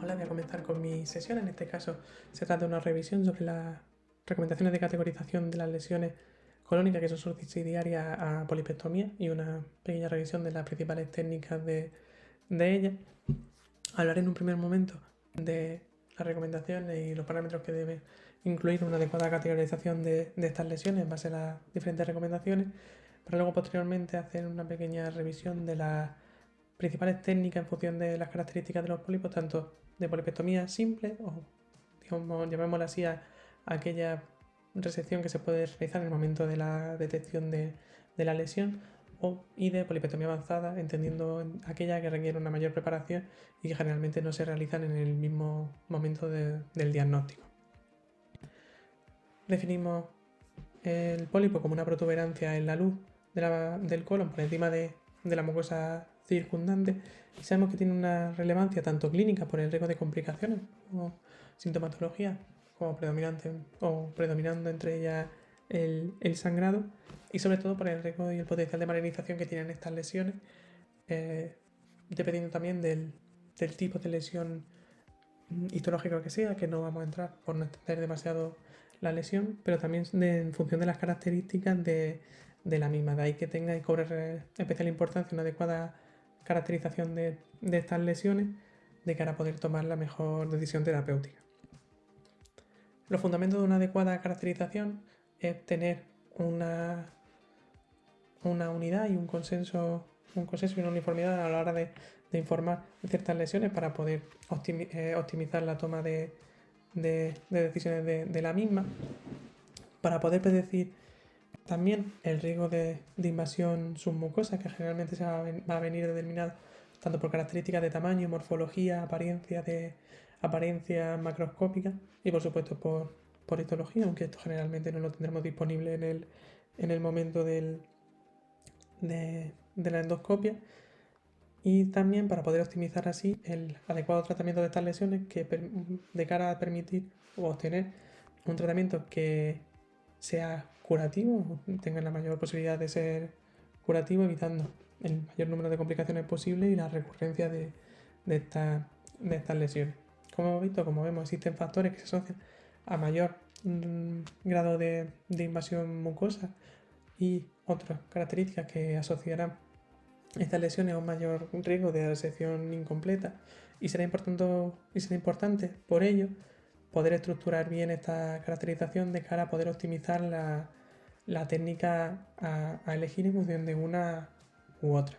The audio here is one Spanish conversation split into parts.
Hola, voy a comenzar con mi sesión. En este caso se trata de una revisión sobre las recomendaciones de categorización de las lesiones colónicas que son subsidiarias a polipectomía y una pequeña revisión de las principales técnicas de ellas. Hablaré en un primer momento de las recomendaciones y los parámetros que debe incluir una adecuada categorización de estas lesiones en base a las diferentes recomendaciones, para luego posteriormente hacer una pequeña revisión de las principales técnicas en función de las características de los pólipos, tanto de polipectomía simple o, digamos, llamémosla así, a aquella resección que se puede realizar en el momento de la detección de la lesión, y de polipectomía avanzada, entendiendo aquella que requiere una mayor preparación y que generalmente no se realizan en el mismo momento del diagnóstico. Definimos el pólipo como una protuberancia en la luz del colon por encima de la mucosa circundante, y sabemos que tiene una relevancia tanto clínica por el riesgo de complicaciones o sintomatología, como predominando entre ellas el sangrado, y sobre todo por el riesgo y el potencial de malignización que tienen estas lesiones, dependiendo también del tipo de lesión histológica que sea, que no vamos a entrar por no extender demasiado la lesión, pero también en función de las características de la misma. De ahí que tenga y cobre especial importancia una adecuada caracterización de estas lesiones de cara a poder tomar la mejor decisión terapéutica. Los fundamentos de una adecuada caracterización es tener una unidad y un consenso y una uniformidad a la hora de informar de ciertas lesiones para poder optimizar la toma de decisiones de la misma, para poder predecir también el riesgo de invasión submucosa, que generalmente va a venir determinado tanto por características de tamaño, morfología, apariencia macroscópica y por supuesto por histología, aunque esto generalmente no lo tendremos disponible en el momento de la endoscopia. Y también para poder optimizar así el adecuado tratamiento de estas lesiones, de cara a permitir o obtener un tratamiento que sea curativo, tenga la mayor posibilidad de ser curativo, evitando el mayor número de complicaciones posible y la recurrencia de estas lesiones. Como hemos visto, como vemos, existen factores que se asocian a mayor grado de invasión mucosa y otras características que asociarán estas lesiones a un mayor riesgo de resección incompleta, y será importante por ello poder estructurar bien esta caracterización de cara a poder optimizar la técnica a elegir en función de una u otra.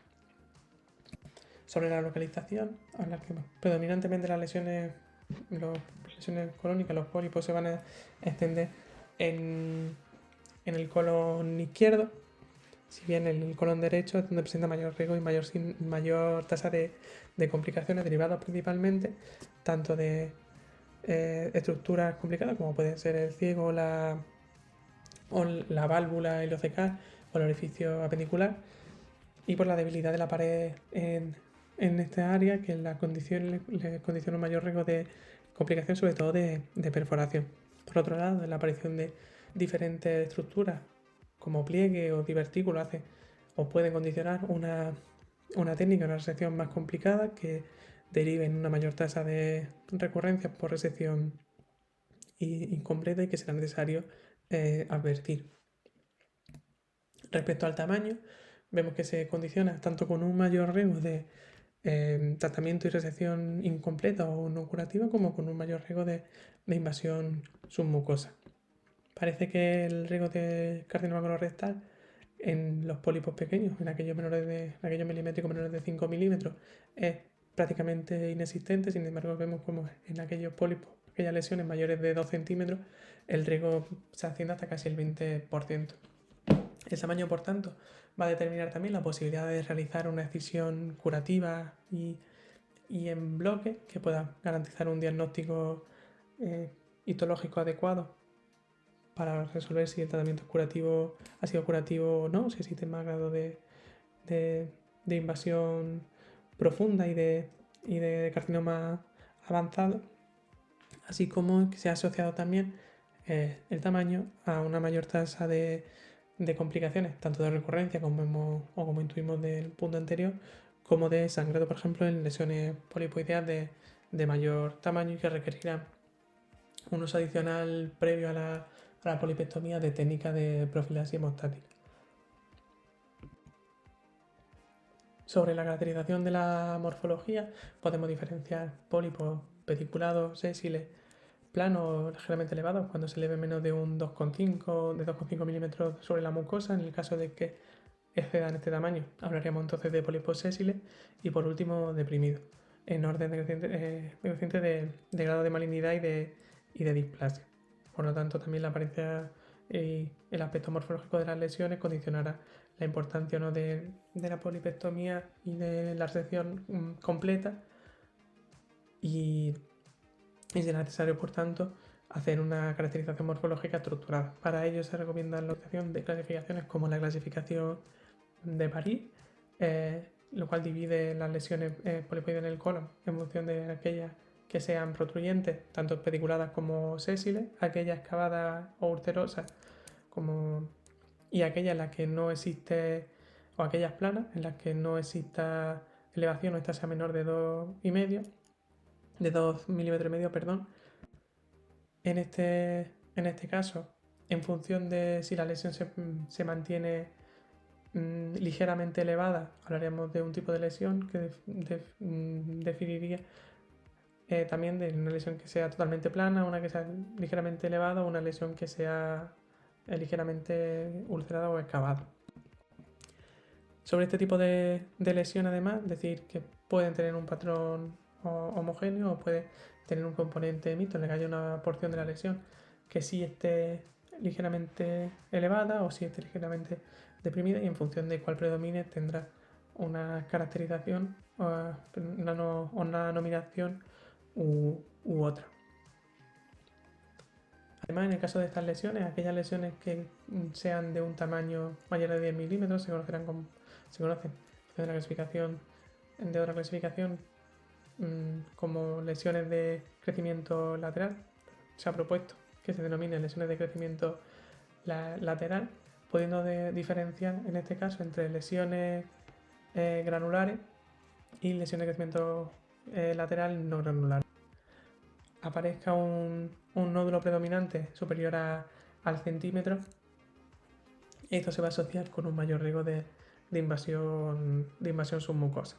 Sobre la localización, hablar que predominantemente las lesiones colónicas, los pólipos se van a extender en el colon izquierdo, si bien el colon derecho es donde presenta mayor riesgo y mayor tasa de complicaciones derivadas principalmente tanto de estructuras complicadas como pueden ser el ciego o la válvula ileocecal o el orificio apendicular, y por la debilidad de la pared en esta área, que le condiciona un mayor riesgo de complicación, sobre todo de perforación. Por otro lado, la aparición de diferentes estructuras como pliegue o divertículo pueden condicionar una técnica, una resección más complicada que derive en una mayor tasa de recurrencias por resección incompleta y que será necesario advertir. Respecto al tamaño, vemos que se condiciona tanto con un mayor riesgo de tratamiento y resección incompleta o no curativa, como con un mayor riesgo de invasión submucosa. Parece que el riesgo de carcinoma colorectal en los pólipos pequeños, en aquellos milimétricos menores de 5 milímetros, es prácticamente inexistente. Sin embargo, vemos como en aquellos pólipos, aquellas lesiones mayores de 2 centímetros, el riesgo se asciende hasta casi el 20%. El tamaño, por tanto, va a determinar también la posibilidad de realizar una excisión curativa y en bloque que pueda garantizar un diagnóstico histológico adecuado para resolver si el tratamiento ha sido curativo o no, si existe más grado de invasión profunda y de carcinoma avanzado, así como que se ha asociado también el tamaño a una mayor tasa de complicaciones, tanto de recurrencia como intuimos del punto anterior, como de sangrado, por ejemplo, en lesiones polipoideas de de mayor tamaño y que requerirán un uso adicional previo a la polipectomía de técnica de profilaxis hemostática. Sobre la caracterización de la morfología, podemos diferenciar pólipos peticulados, sésiles, planos ligeramente elevados cuando se eleve menos de un 2,5 milímetros sobre la mucosa, en el caso de que excedan este tamaño. Hablaríamos entonces de pólipos sésiles y por último deprimidos, en orden decreciente de grado de malignidad y de displasia. Por lo tanto, también la apariencia y el aspecto morfológico de las lesiones condicionará la importancia o no de la polipectomía y de la resección completa, y será necesario, por tanto, hacer una caracterización morfológica estructurada. Para ello se recomienda la utilización de clasificaciones como la clasificación de París, lo cual divide las lesiones polipoides en el colon en función de aquellas que sean protruyentes, tanto pediculadas como sésiles, aquellas excavadas o ulcerosas y aquellas en las que no existe, o aquellas planas en las que no exista elevación o esta sea menor de 2 milímetros y medio, perdón. En este caso, en función de si la lesión se mantiene ligeramente elevada, hablaremos de un tipo de lesión que definiría también de una lesión que sea totalmente plana, una que sea ligeramente elevada o una lesión que sea ligeramente ulcerada o excavada. Sobre este tipo de lesión, además, decir que pueden tener un patrón homogéneo o puede tener un componente mixto en el que haya una porción de la lesión que sí esté ligeramente elevada o sí esté ligeramente deprimida, y en función de cuál predomine tendrá una caracterización o una nominación u otra. Además, en el caso de estas lesiones, aquellas lesiones que sean de un tamaño mayor de 10 milímetros se conocen de la clasificación, de otra clasificación, como lesiones de crecimiento lateral. Se ha propuesto que se denominen lesiones de crecimiento lateral, pudiendo diferenciar en este caso entre lesiones granulares y lesiones de crecimiento lateral no granular. Aparezca un nódulo predominante superior al centímetro, esto se va a asociar con un mayor riesgo de invasión submucosa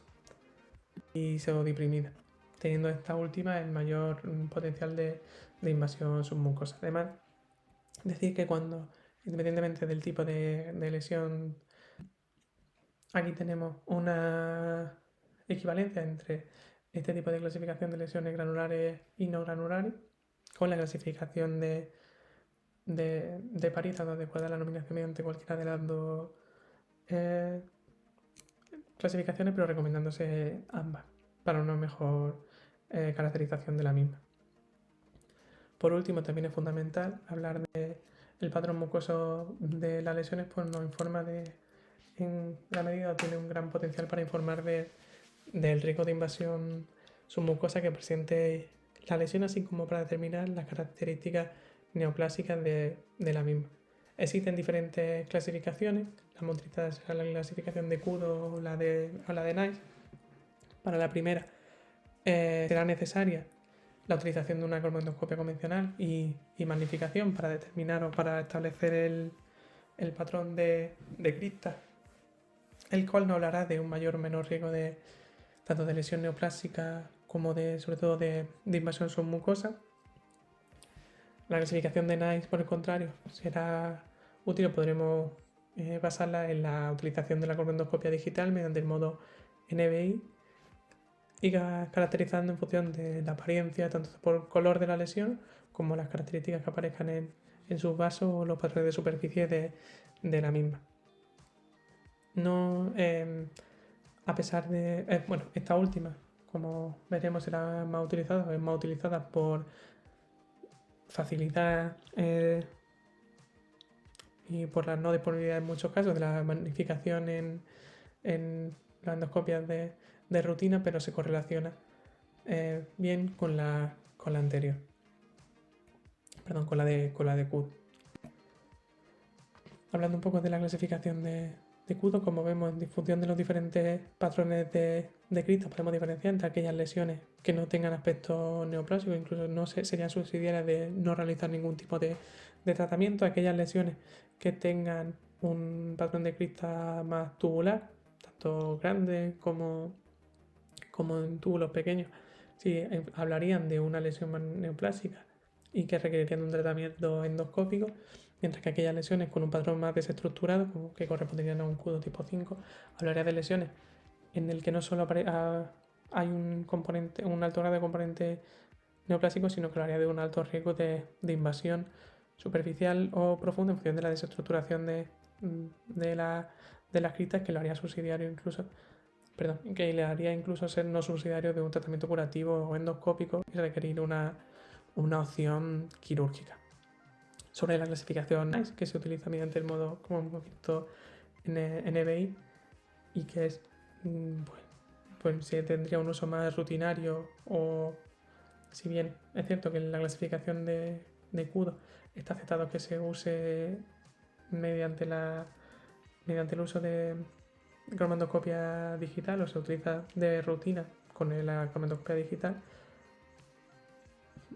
y pseudodiprimida, teniendo esta última el mayor potencial de invasión submucosa. Además, decir que cuando, independientemente del tipo de lesión, aquí tenemos una equivalencia entre este tipo de clasificación de lesiones granulares y no granulares con la clasificación de París, dando adecuada la nominación mediante cualquiera de las dos clasificaciones, pero recomendándose ambas para una mejor caracterización de la misma. Por último, también es fundamental hablar del patrón mucoso de las lesiones, pues nos informa en la medida tiene un gran potencial para informar del riesgo de invasión submucosa que presente la lesión, así como para determinar las características neoplásicas de la misma. Existen diferentes clasificaciones, la más utilizada será la clasificación de Kudo o la de Nice. Para la primera será necesaria la utilización de una cromatoscopia convencional y magnificación para determinar o para establecer el patrón de crista, el cual nos hablará de un mayor o menor riesgo tanto de lesión neoplástica como sobre todo de invasión submucosa. La clasificación de Nice, por el contrario, será útil o podremos basarla en la utilización de la cromatoscopia digital mediante el modo NBI y caracterizando en función de la apariencia, tanto por color de la lesión como las características que aparezcan en sus vasos o los patrones de superficie de la misma. No, a pesar de... esta última, como veremos, será más utilizada, es más utilizada por facilitar y por la no disponibilidad en muchos casos de la magnificación en las endoscopias de rutina, pero se correlaciona bien con la anterior. Perdón, con la de CUD. Hablando un poco de la clasificación de CUDO, como vemos, en función de los diferentes patrones de cristas, podemos diferenciar entre aquellas lesiones que no tengan aspecto neoplásico, incluso no serían subsidiarias de no realizar ningún tipo de tratamiento, aquellas lesiones que tengan un patrón de crista más tubular, tanto grande como en túbulos pequeños, sí hablarían de una lesión más neoplásica y que requerirían un tratamiento endoscópico, mientras que aquellas lesiones con un patrón más desestructurado, como que corresponderían a un CUDO tipo 5, hablaría de lesiones en el que no solo hay un componente, un alto grado de componente neoplásico, sino que hablaría de un alto riesgo de invasión superficial o profunda en función de la desestructuración de las cristas, que lo haría subsidiario incluso, que le haría incluso ser no subsidiario de un tratamiento curativo o endoscópico y requerir una opción quirúrgica. Sobre la clasificación NICE, que se utiliza mediante el modo, como hemos visto en EBI, y que es, pues si tendría un uso más rutinario, o si bien es cierto que en la clasificación de CUDO está aceptado que se use mediante el uso de cromandoscopia digital, o se utiliza de rutina con la cromandoscopia digital,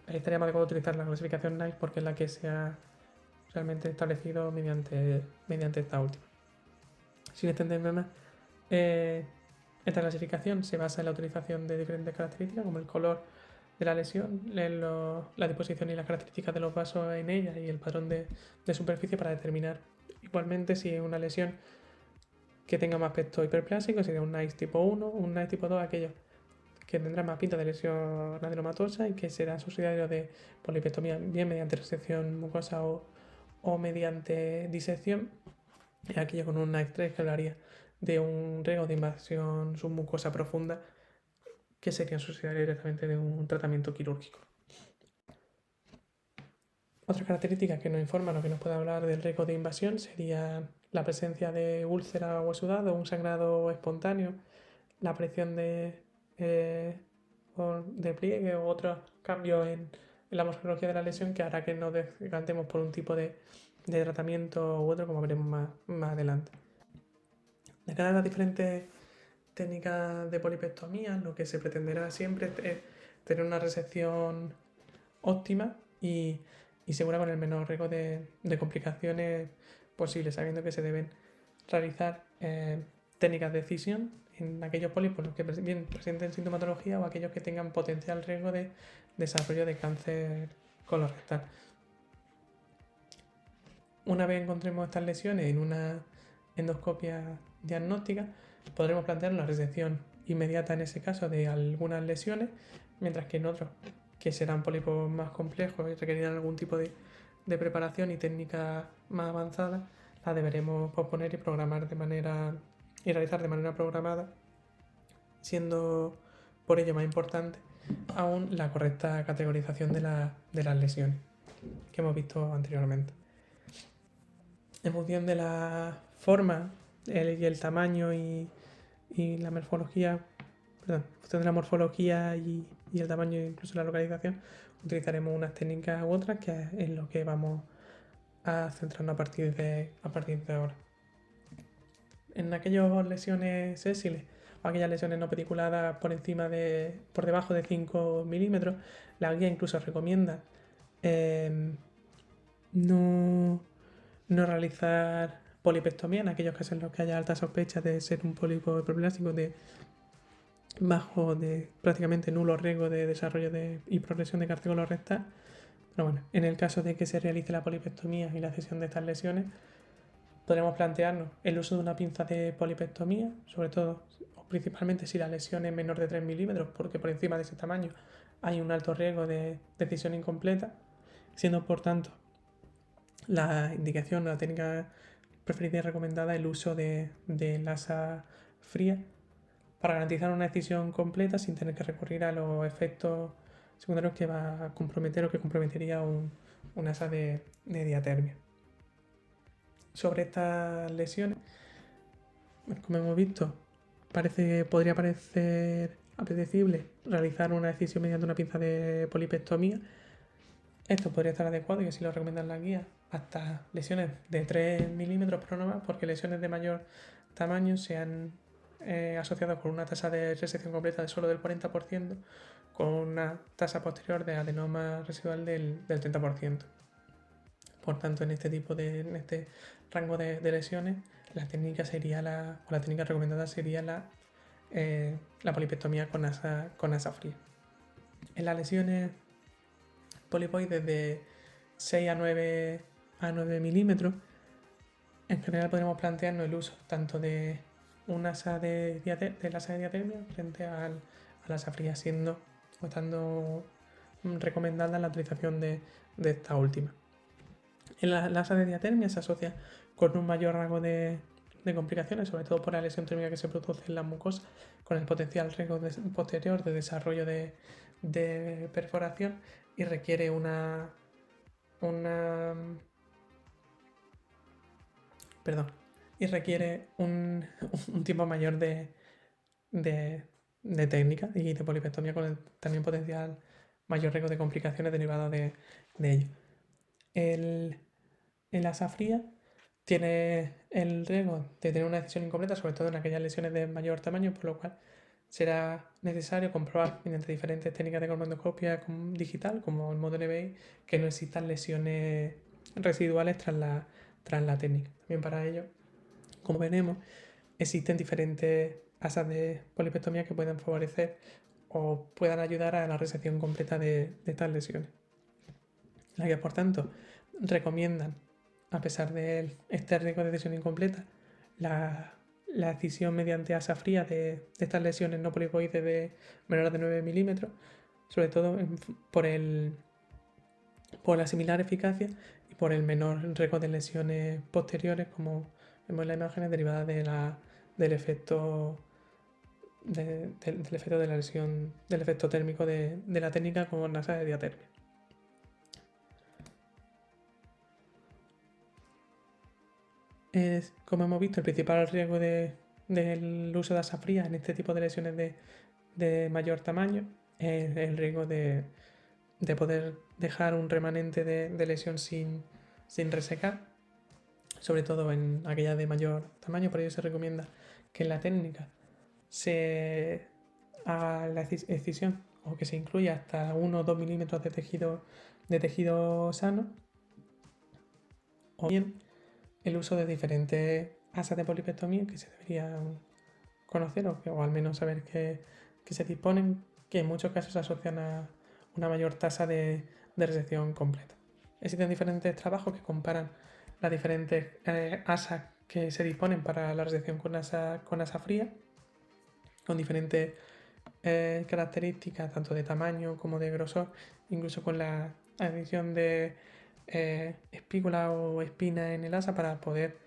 estaría más adecuado utilizar la clasificación NICE porque es la que se ha realmente establecido mediante esta última. Sin extenderme más, esta clasificación se basa en la utilización de diferentes características como el color de la lesión, la disposición y las características de los vasos en ella y el patrón de superficie para determinar igualmente si es una lesión que tenga más aspecto hiperplásico, sería un NICE tipo 1, un NICE tipo 2, aquellos que tendrán más pinta de lesión adenomatosa y que será subsidiario de polipectomía, bien mediante resección mucosa o mediante disección, y aquello con un NICE 3 que hablaría de un riesgo de invasión submucosa profunda, que sería subsidiario directamente de un tratamiento quirúrgico. Otra característica que nos informan o que nos puede hablar del riesgo de invasión sería la presencia de úlcera o exudado, un sangrado espontáneo, la aparición de pliegue o otros cambios en la morfología de la lesión que hará que nos decantemos por un tipo de tratamiento u otro, como veremos más adelante. De cara a las diferentes técnicas de polipectomía, lo que se pretenderá siempre es tener una resección óptima y segura con el menor riesgo de complicaciones posibles, sabiendo que se deben realizar técnicas de excisión en aquellos pólipos que bien presenten sintomatología o aquellos que tengan potencial riesgo de desarrollo de cáncer colorectal. Una vez encontremos estas lesiones en una endoscopia diagnóstica, podremos plantear la resección inmediata en ese caso de algunas lesiones, mientras que en otros, que serán pólipos más complejos y requerirán algún tipo de preparación y técnica más avanzada, la deberemos posponer y realizar de manera programada, siendo por ello más importante aún la correcta categorización de las lesiones que hemos visto anteriormente. En función de la forma y el tamaño y la morfología, en función de la morfología y el tamaño e incluso la localización, utilizaremos unas técnicas u otras, que es lo que vamos a centrarnos a partir de ahora. En aquellas lesiones sésiles o aquellas lesiones no pediculadas por debajo de 5 milímetros, la guía incluso recomienda no realizar polipectomía en aquellos casos en los que haya alta sospecha de ser un pólipo hiperplásico de prácticamente nulo riesgo de desarrollo y progresión de cáncer colorectal. Pero bueno, en el caso de que se realice la polipectomía y la cesión de estas lesiones, podremos plantearnos el uso de una pinza de polipectomía, sobre todo o principalmente si la lesión es menor de 3 milímetros, porque por encima de ese tamaño hay un alto riesgo de decisión incompleta, siendo por tanto la indicación, la técnica preferida y recomendada, el uso de lasa fría para garantizar una decisión completa sin tener que recurrir a los efectos secundarios que va a comprometer o que comprometería un asa de diatermia. Sobre estas lesiones, como hemos visto, podría parecer apetecible realizar una decisión mediante una pinza de polipectomía. Esto podría estar adecuado y así lo recomiendan las guías hasta lesiones de 3 milímetros por no más, porque lesiones de mayor tamaño sean asociados con una tasa de resección completa de solo del 40%, con una tasa posterior de adenoma residual del 30%. Por tanto, en este rango de lesiones, la técnica recomendada sería la polipectomía con asa fría. En las lesiones polipoides de 6 a 9 milímetros, en general podríamos plantearnos el uso tanto de un asa de diatermia frente al asa fría, estando recomendada la utilización de esta última. En la asa de diatermia se asocia con un mayor rango de complicaciones, sobre todo por la lesión térmica que se produce en la mucosa, con el potencial riesgo posterior de desarrollo de perforación, y requiere un tiempo mayor de técnica y de polipectomía, con el también potencial mayor riesgo de complicaciones derivadas de ello. El asa fría tiene el riesgo de tener una decisión incompleta, sobre todo en aquellas lesiones de mayor tamaño, por lo cual será necesario comprobar mediante diferentes técnicas de colmandoscopia digital, como el modo NBI, que no existan lesiones residuales tras la técnica. También para ello, como veremos, existen diferentes asas de polipectomía que pueden favorecer o puedan ayudar a la resección completa de estas lesiones. Las que, por tanto, recomiendan, a pesar de este riesgo de decisión incompleta, la decisión mediante asa fría de estas lesiones no polipoides de menores de 9 milímetros, sobre todo por la similar eficacia y por el menor riesgo de lesiones posteriores, como vemos en las imágenes, derivadas del efecto de la lesión, del efecto térmico de la técnica con asa de diatermia. Como hemos visto, el principal riesgo del uso de asa fría en este tipo de lesiones de mayor tamaño es el riesgo de poder dejar un remanente de lesión sin resecar, sobre todo en aquellas de mayor tamaño. Por ello se recomienda que en la técnica se haga la excisión o que se incluya hasta 1 o 2 milímetros de tejido sano, o bien el uso de diferentes asas de polipectomía que se deberían conocer o al menos saber que se disponen, que en muchos casos se asocian a una mayor tasa de resección completa. Existen diferentes trabajos que comparan las diferentes asas que se disponen para la resección con asa fría, con diferentes características tanto de tamaño como de grosor, incluso con la adición de espícula o espina en el asa, para poder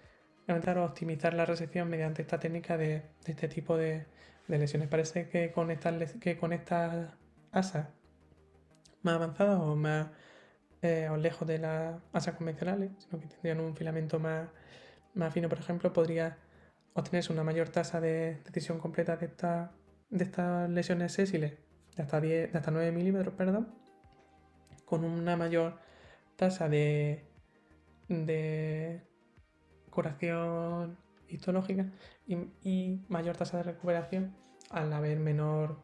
aumentar o optimizar la resección mediante esta técnica de este tipo de lesiones. Parece que con estas asas más avanzadas o más o lejos de las asas convencionales, sino que tendrían un filamento más fino, por ejemplo, podría obtenerse una mayor tasa de decisión completa de estas lesiones sésiles de hasta 9 milímetros, con una mayor tasa de curación histológica y mayor tasa de recuperación al haber menor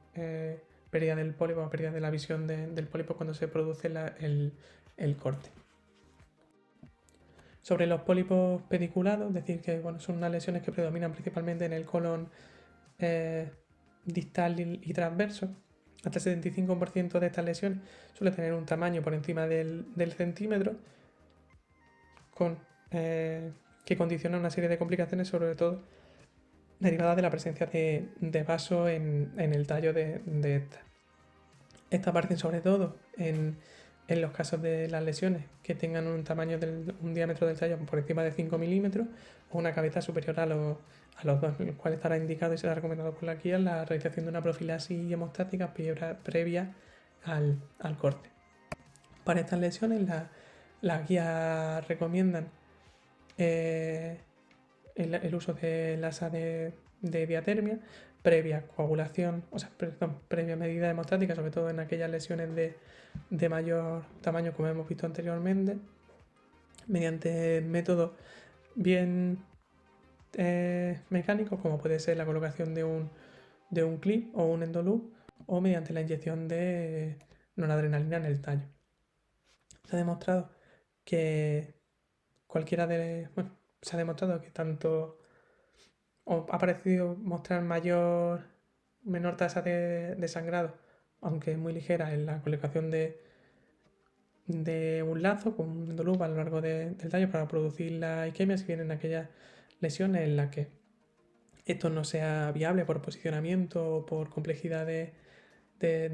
pérdida del pólipo, pérdida de la visión del pólipo cuando se produce el corte. Sobre los pólipos pediculados, decir que son unas lesiones que predominan principalmente en el colon distal y transverso. Hasta el 75% de estas lesiones suele tener un tamaño por encima del centímetro, que condiciona una serie de complicaciones, sobre todo derivadas de la presencia de vasos en el tallo de estas. Estas aparecen sobre todo en los casos de las lesiones que tengan un diámetro del tallo por encima de 5 milímetros o una cabeza superior a los 2, en los cuales estará indicado y será recomendado por la guía la realización de una profilaxis hemostática previa al corte. Para estas lesiones las guías recomiendan el uso del asa de diatermia previa coagulación, previa medida hemostática, sobre todo en aquellas lesiones de mayor tamaño, como hemos visto anteriormente, mediante métodos bien mecánicos, como puede ser la colocación de un clip o un endoloop, o mediante la inyección de noradrenalina en el tallo. Se ha demostrado que se ha demostrado que tanto ha parecido mostrar menor tasa de sangrado, aunque es muy ligera, en la colocación de un lazo con un endoloop a lo largo del tallo para producir la isquemia, si bien en aquellas lesiones en las que esto no sea viable por posicionamiento o por complejidad de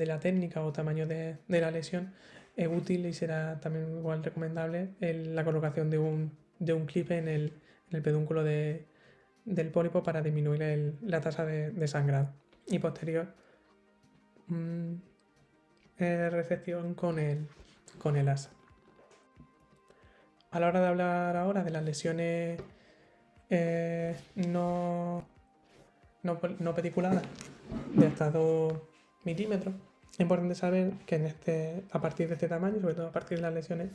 la técnica o tamaño de la lesión, es útil y será también igual recomendable la colocación de un clip en el pedúnculo del pólipo para disminuir la tasa de sangrado. Y posterior recepción con el asa. A la hora de hablar ahora de las lesiones no pediculadas de hasta 2 milímetros, es importante saber que a partir de este tamaño, sobre todo a partir de las lesiones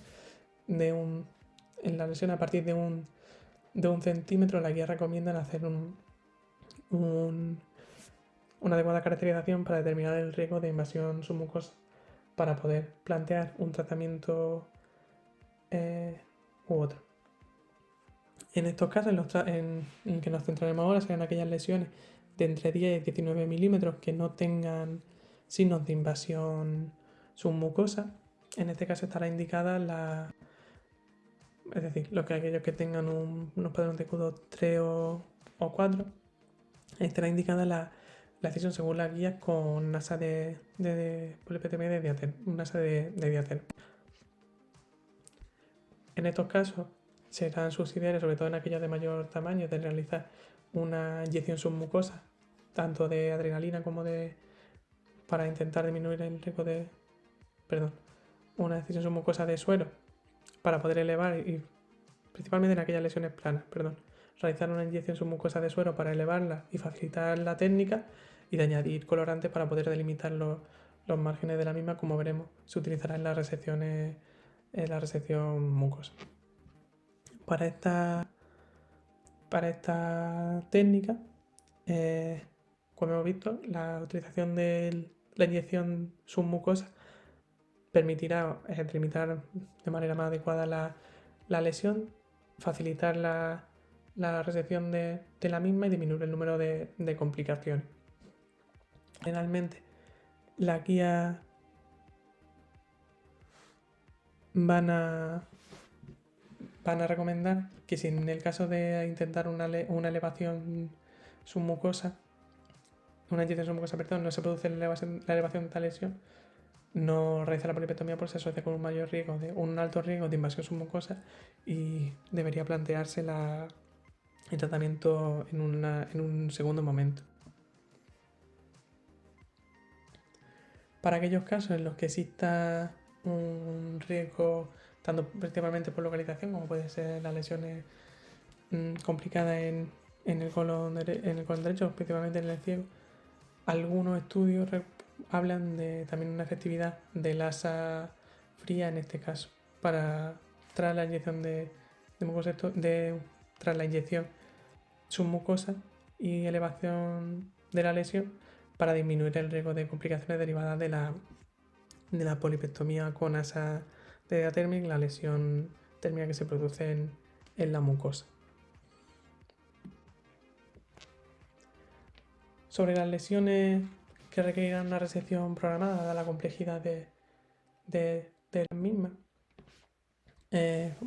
en la lesión a partir de un centímetro, la guía recomienda hacer una adecuada caracterización para determinar el riesgo de invasión submucosa para poder plantear un tratamiento u otro. En estos casos, en que nos centraremos ahora, serán aquellas lesiones de entre 10 y 19 milímetros que no tengan signos de invasión submucosa. En este caso estará indicada es decir, aquellos que tengan unos patrones de Q2 3 o 4, estará indicada la decisión según las guías con asa de polipetomía de Diater, un asa de Diater. En estos casos serán subsidiarios, sobre todo en aquellos de mayor tamaño, de realizar una inyección submucosa, tanto de adrenalina como para intentar disminuir el riesgo una inyección submucosa de suero para poder elevar, y principalmente en aquellas lesiones planas, realizar una inyección submucosa de suero para elevarla y facilitar la técnica, y de añadir colorantes para poder delimitar los márgenes de la misma, como veremos, se utilizará en la resección mucosa. Para esta técnica, como hemos visto, la utilización de la inyección submucosa permitirá delimitar de manera más adecuada la lesión, facilitar la resección de la misma y disminuir el número de complicaciones. Generalmente, las guías van a recomendar que si en el caso de intentar una elevación submucosa, una inyección submucosa, no se produce la elevación de esta lesión, no realizar la polipectomía porque se asocia con un alto riesgo de invasión submucosa, y debería plantearse el tratamiento en un segundo momento. Para aquellos casos en los que exista un riesgo, tanto principalmente por localización, como puede ser las lesiones complicadas en el colon derecho, principalmente en el ciego, algunos estudios hablan de también una efectividad del asa fría en este caso, tras la inyección tras la inyección submucosa y elevación de la lesión, para disminuir el riesgo de complicaciones derivadas de la polipectomía con asa de diatérmica y la lesión térmica que se produce en la mucosa. Sobre las lesiones que requerirán una resección programada, dada la complejidad de las mismas,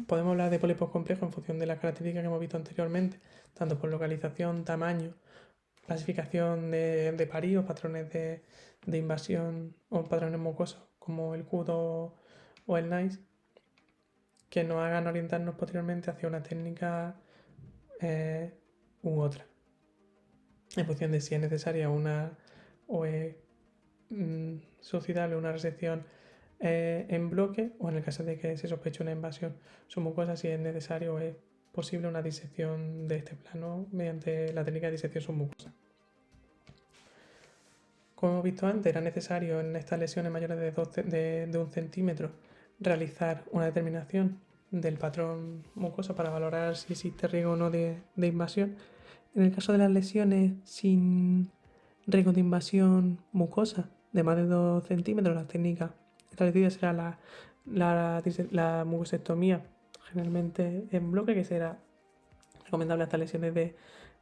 podemos hablar de pólipos complejos en función de las características que hemos visto anteriormente, tanto por localización, tamaño, clasificación de paríos, patrones de invasión o patrones mucosos como el Q2 o el NICE, que nos hagan orientarnos posteriormente hacia una técnica u otra, en función de si es necesaria o es suscitable una resección en bloque, o en el caso de que se sospeche una invasión submucosa, si es necesario o es posible una disección de este plano mediante la técnica de disección submucosa. Como hemos visto antes, era necesario en estas lesiones mayores de 1 centímetro realizar una determinación del patrón mucoso para valorar si existe riesgo o no de invasión, En el caso de las lesiones sin riesgo de invasión mucosa de más de 2 centímetros, la técnica establecida será la mucosectomía, generalmente en bloque, que será recomendable hasta lesiones de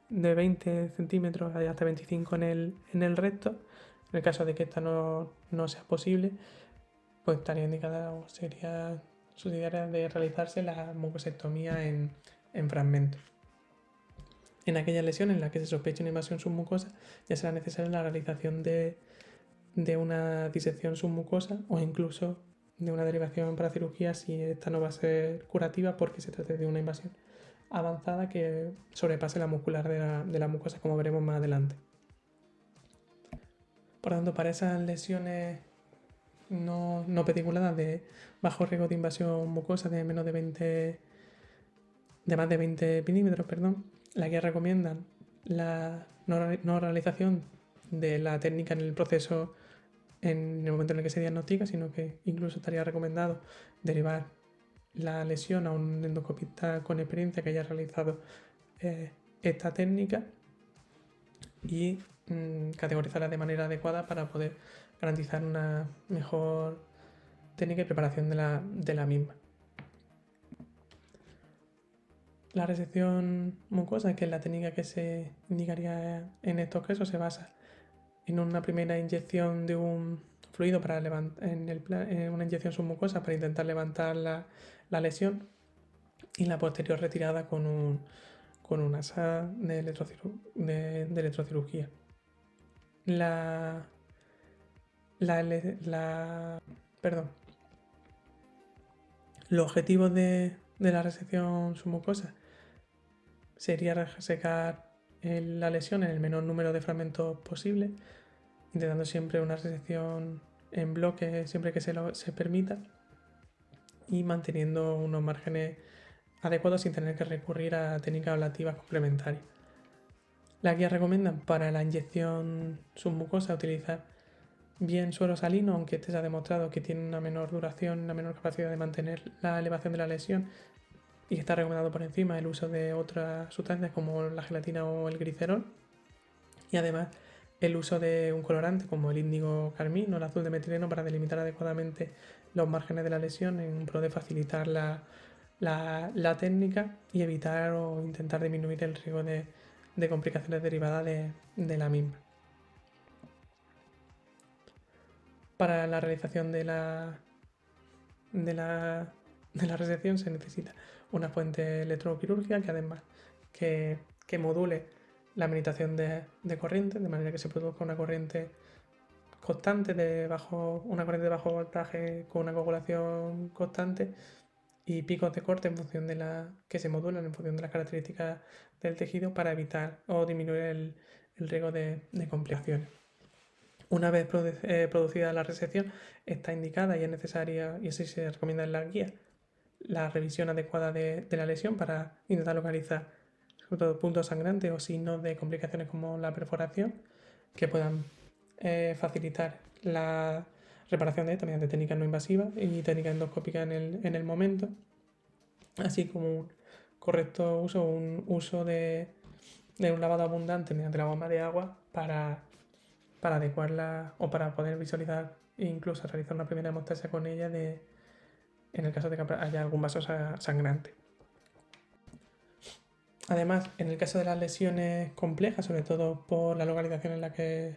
20 centímetros hasta 25 en el recto. En el caso de que esta no sea posible, pues estaría indicada o sería subsidiaria de realizarse la mucosectomía en fragmentos. En aquellas lesiones en las que se sospeche una invasión submucosa, ya será necesaria la realización de una disección submucosa o incluso de una derivación para cirugía si esta no va a ser curativa porque se trata de una invasión avanzada que sobrepase la muscular de la mucosa, como veremos más adelante. Por lo tanto, para esas lesiones no peticuladas de bajo riesgo de invasión mucosa de menos de 20 de más de 20 milímetros, la guía recomiendan la no realización de la técnica en el proceso en el momento en el que se diagnostica, sino que incluso estaría recomendado derivar la lesión a un endoscopista con experiencia que haya realizado esta técnica y categorizarla de manera adecuada para poder garantizar una mejor técnica y preparación de la misma. La resección mucosa, que es la técnica que se indicaría en estos casos, se basa en una primera inyección de un fluido para en una inyección submucosa para intentar levantar la lesión y la posterior retirada con un asa de electrocirugía. Los objetivos de la resección submucosa sería resecar la lesión en el menor número de fragmentos posible, intentando siempre una resección en bloque siempre que se permita y manteniendo unos márgenes adecuados sin tener que recurrir a técnicas ablativas complementarias. Las guías recomiendan para la inyección submucosa utilizar bien suero salino, aunque este se ha demostrado que tiene una menor duración, una menor capacidad de mantener la elevación de la lesión y está recomendado por encima el uso de otras sustancias como la gelatina o el glicerol, y además el uso de un colorante como el índigo carmín o el azul de metileno para delimitar adecuadamente los márgenes de la lesión en pro de facilitar la técnica y evitar o intentar disminuir el riesgo de complicaciones derivadas de la misma. Para la realización de la resección se necesita una fuente electroquirúrgica que además que module la administración de corriente, de manera que se produzca una corriente constante una corriente de bajo voltaje con una coagulación constante y picos de corte en función que se modulan en función de las características del tejido para evitar o disminuir el riesgo de complicaciones. Una vez producida la resección, está indicada y es necesaria, y así se recomienda en las guías, la revisión adecuada de la lesión para intentar localizar sobre todo puntos sangrantes o signos de complicaciones como la perforación que puedan facilitar la reparación de esta mediante técnicas no invasivas y técnicas endoscópicas en el momento, así como un correcto uso de un lavado abundante mediante la bomba de agua para adecuarla o para poder visualizar e incluso realizar una primera hemostasia con ella en el caso de que haya algún vaso sangrante. Además, en el caso de las lesiones complejas, sobre todo por la localización en la que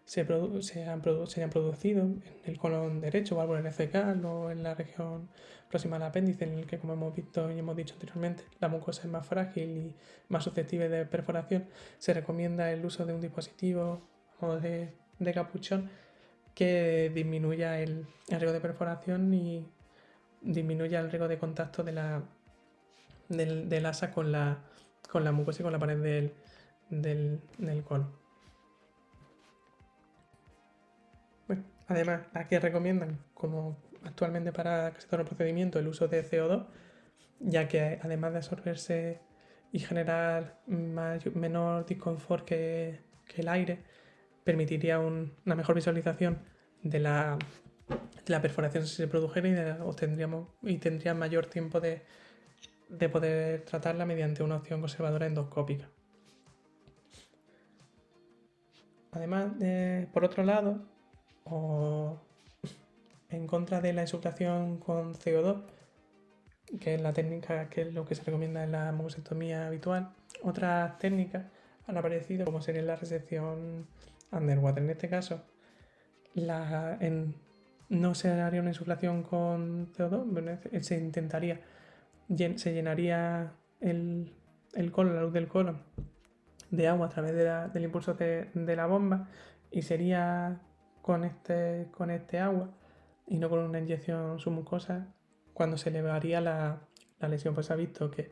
se hayan producido, en el colon derecho o árbol fecal o en la región próxima al apéndice, en el que, como hemos visto y hemos dicho anteriormente, la mucosa es más frágil y más susceptible de perforación, se recomienda el uso de un dispositivo o de capuchón que disminuya el riesgo de perforación y disminuya el riesgo de contacto del asa con la mucosa y con la pared del colon. Bueno, además, aquí recomiendan, como actualmente para casi todo el procedimiento, el uso de CO2, ya que además de absorberse y generar menor disconfort que el aire, permitiría una mejor visualización de la perforación si se produjera y tendría mayor tiempo de poder tratarla mediante una opción conservadora endoscópica. Además, por otro lado, o en contra de la insuflación con CO2, que es la técnica que es lo que se recomienda en la mucosectomía habitual, otras técnicas han aparecido como sería la resección underwater. En este caso, no se haría una insuflación con CO2, se intentaría, se llenaría el colon, la luz del colon, de agua a través del impulso de la bomba, y sería con este agua y no con una inyección submucosa cuando se elevaría la lesión. Pues se ha visto que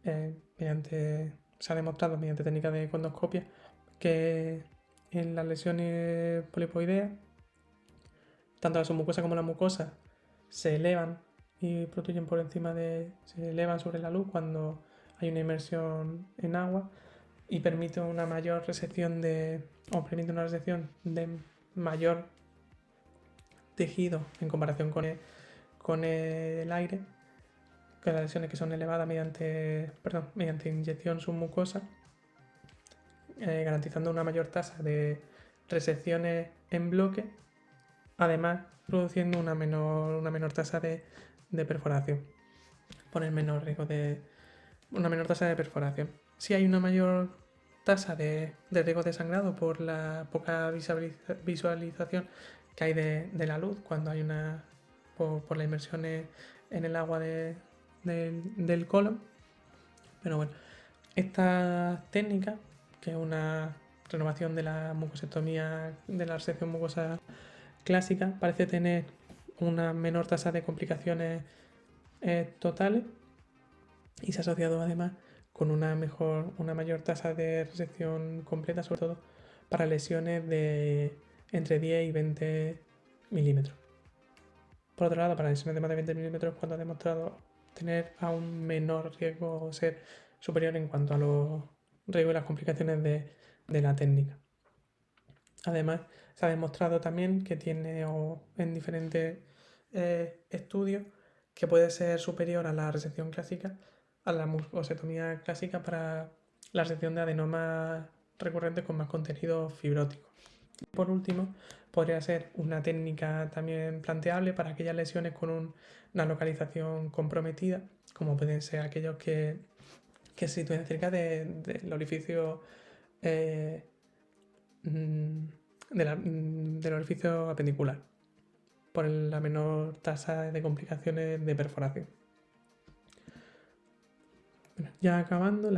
se ha demostrado mediante técnicas de condoscopia que en las lesiones polipoideas, tanto la submucosa como la mucosa se elevan y protruyen se elevan sobre la luz cuando hay una inmersión en agua, y permite una resección de mayor tejido en comparación con el aire, que las lesiones que son elevadas mediante inyección submucosa, garantizando una mayor tasa de resecciones en bloque, además produciendo una menor tasa de perforación, poner menor riesgo de una menor tasa de perforación. Si hay una mayor tasa de riesgo de sangrado por la poca visualización que hay de la luz cuando hay por la inmersión en el agua del colon. Pero bueno, esta técnica, que es una renovación de la mucosectomía, de la resección mucosa clásica, parece tener una menor tasa de complicaciones totales, y se ha asociado además con una mayor tasa de resección completa, sobre todo para lesiones de entre 10 y 20 milímetros. Por otro lado, para lesiones de más de 20 milímetros, cuando ha demostrado tener aún menor riesgo o ser superior en cuanto a los riesgos y las complicaciones de la técnica. Además, se ha demostrado también que tiene, en diferentes estudios, que puede ser superior a la resección clásica, a la mucosectomía clásica, para la resección de adenomas recurrentes con más contenido fibrótico. Por último, podría ser una técnica también planteable para aquellas lesiones con una localización comprometida, como pueden ser aquellos que se sitúen cerca del orificio del orificio apendicular, por la menor tasa de complicaciones de perforación. Bueno, ya acabando,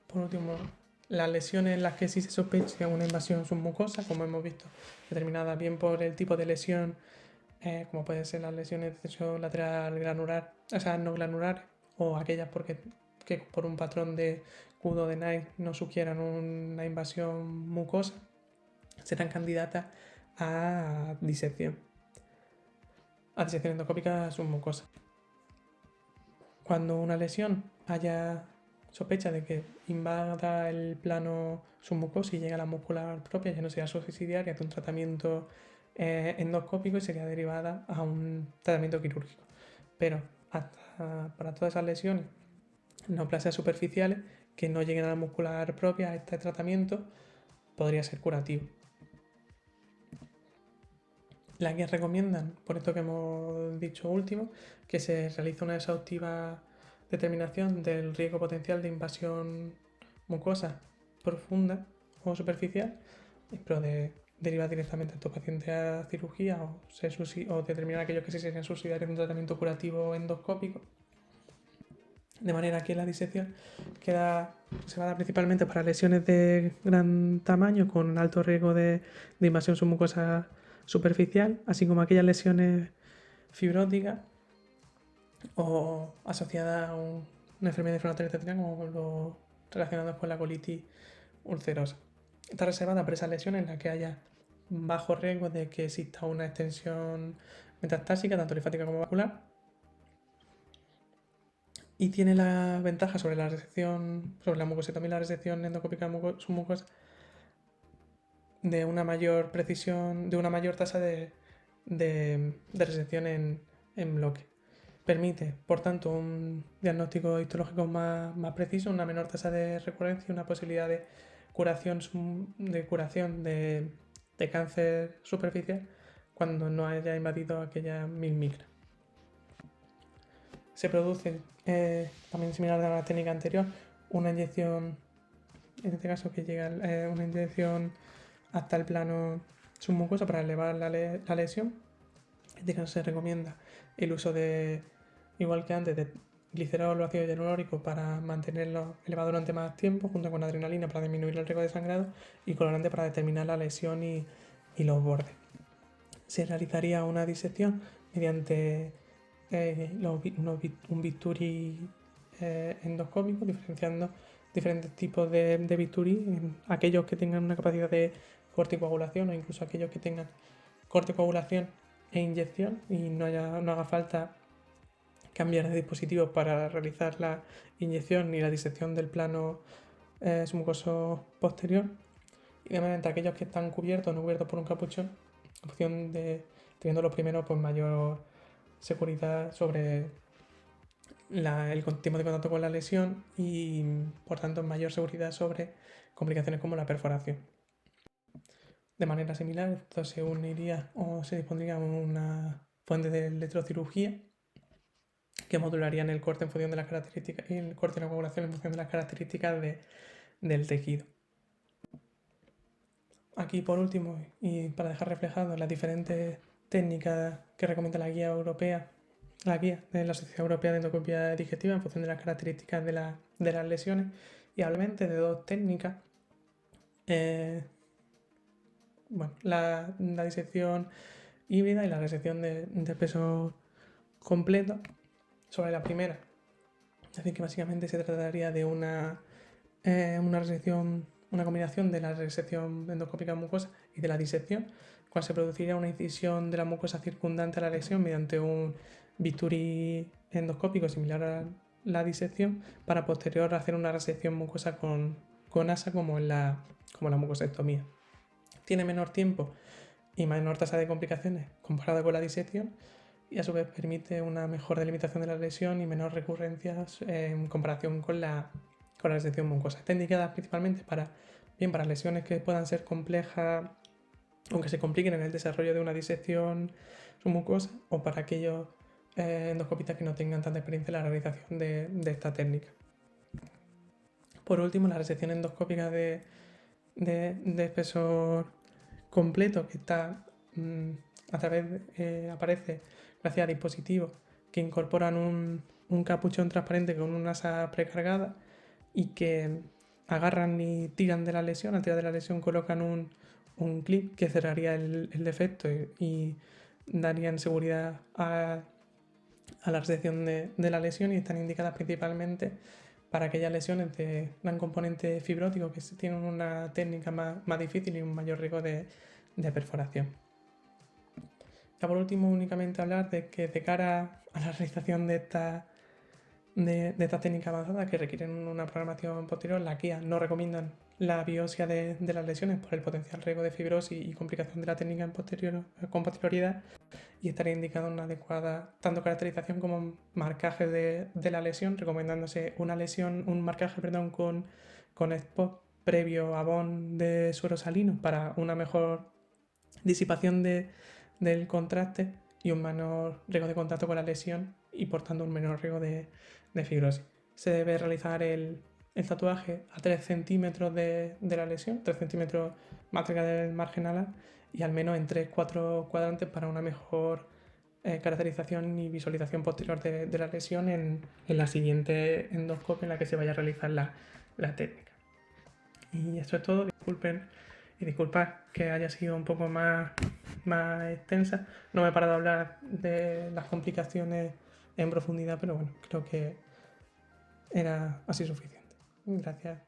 por último, las lesiones en las que sí se sospecha una invasión submucosa, como hemos visto, determinadas bien por el tipo de lesión, como pueden ser las lesiones de techo lateral granular, o sea, no glanulares, o aquellas que por un patrón de CUD o de NICE no sugieran una invasión mucosa, serán candidatas a disección endoscópica submucosa. Cuando una lesión haya sospecha de que invada el plano submucoso y llega a la muscular propia, ya no será subsidiaria de un tratamiento endoscópico y sería derivada a un tratamiento quirúrgico. Pero para todas esas lesiones, neoplasias superficiales que no lleguen a la muscular propia, este tratamiento podría ser curativo. Las guías recomiendan, por esto que hemos dicho último, que se realice una exhaustiva determinación del riesgo potencial de invasión mucosa profunda o superficial, pero de derivar directamente a estos pacientes a cirugía o determinar aquellos que sí serían subsidiarios de un tratamiento curativo endoscópico. De manera que la disección se va a dar principalmente para lesiones de gran tamaño con alto riesgo de invasión submucosa superficial, así como aquellas lesiones fibróticas o asociadas a una enfermedad inflamatoria intestinal, como los relacionados con la colitis ulcerosa. Está reservada para esas lesiones en las que haya bajo riesgo de que exista una extensión metastásica, tanto linfática como vascular, y tiene la ventaja sobre la mucosectomía y la resección endoscópica submucosa de una mayor precisión, de una mayor tasa de resección en bloque. Permite, por tanto, un diagnóstico histológico más preciso, una menor tasa de recurrencia y una posibilidad de curación de cáncer superficial cuando no haya invadido aquellas 1000 micras. Se produce, también similar a la técnica anterior, una inyección, en este caso que llega una inyección hasta el plano submucoso para elevar la lesión. En este caso se recomienda el uso de, igual que antes, de glicerol o ácido hialurónico para mantenerlo elevado durante más tiempo, junto con adrenalina para disminuir el riesgo de sangrado y colorante para determinar la lesión y los bordes. Se realizaría una disección mediante un bisturí endoscópico, diferenciando diferentes tipos de bisturí, aquellos que tengan una capacidad de corticoagulación o incluso aquellos que tengan corticoagulación e inyección y no haga falta cambiar de dispositivo para realizar la inyección ni la disección del plano submucoso posterior, y de manera entre aquellos que están cubiertos o no cubiertos por un capuchón, en función de, teniendo los primeros pues mayor seguridad sobre el tiempo de contacto con la lesión y por tanto mayor seguridad sobre complicaciones como la perforación. De manera similar, esto se uniría o se dispondría una fuente de electrocirugía que modularían el corte en función de las características, el corte y la coagulación en función de las características del tejido. Aquí por último, y para dejar reflejado las diferentes técnicas que recomienda la guía europea, la guía de la Sociedad Europea de Endoscopia Digestiva en función de las características de las lesiones, y hablemente de dos técnicas. La disección híbrida y la resección de peso completo. Sobre la primera, es decir, que básicamente se trataría de una resección, una combinación de la resección endoscópica mucosa y de la disección, cual se produciría una incisión de la mucosa circundante a la lesión mediante un bisturí endoscópico similar a la disección, para posterior hacer una resección mucosa con asa como la mucosectomía. Tiene menor tiempo y menor tasa de complicaciones comparado con la disección, y a su vez permite una mejor delimitación de la lesión y menor recurrencias en comparación con la resección mucosa. Está indicada principalmente para lesiones que puedan ser complejas, aunque se compliquen en el desarrollo de una disección submucosa, o para aquellos endoscopistas que no tengan tanta experiencia en la realización de esta técnica. Por último, la resección endoscópica de espesor completo, que está aparece gracias a dispositivos que incorporan un capuchón transparente con una asa precargada y que agarran y tiran de la lesión. Al tirar de la lesión colocan un clip que cerraría el defecto y darían seguridad a la resección de la lesión, y están indicadas principalmente para aquellas lesiones de gran componente fibrótico que tienen una técnica más difícil y un mayor riesgo de perforación. Ya por último, únicamente hablar de que de cara a la realización de estas técnicas avanzadas que requieren una programación posterior, las guías no recomiendan la biopsia de las lesiones por el potencial riesgo de fibrosis y complicación de la técnica con posterioridad, y estaría indicada una adecuada tanto caracterización como marcaje de la lesión, recomendándose un marcaje con spot previo a bond de suero salino para una mejor disipación del contraste y un menor riesgo de contacto con la lesión y por tanto un menor riesgo de fibrosis. Se debe realizar el tatuaje a 3 centímetros de la lesión, 3 centímetros más cerca del margen alar, y al menos en 3-4 cuadrantes para una mejor caracterización y visualización posterior de la lesión en la siguiente endoscopia en la que se vaya a realizar la técnica. Y esto es todo. Disculpad que haya sido un poco más extensa. No me he parado a hablar de las complicaciones en profundidad, pero bueno, creo que era así suficiente. Gracias.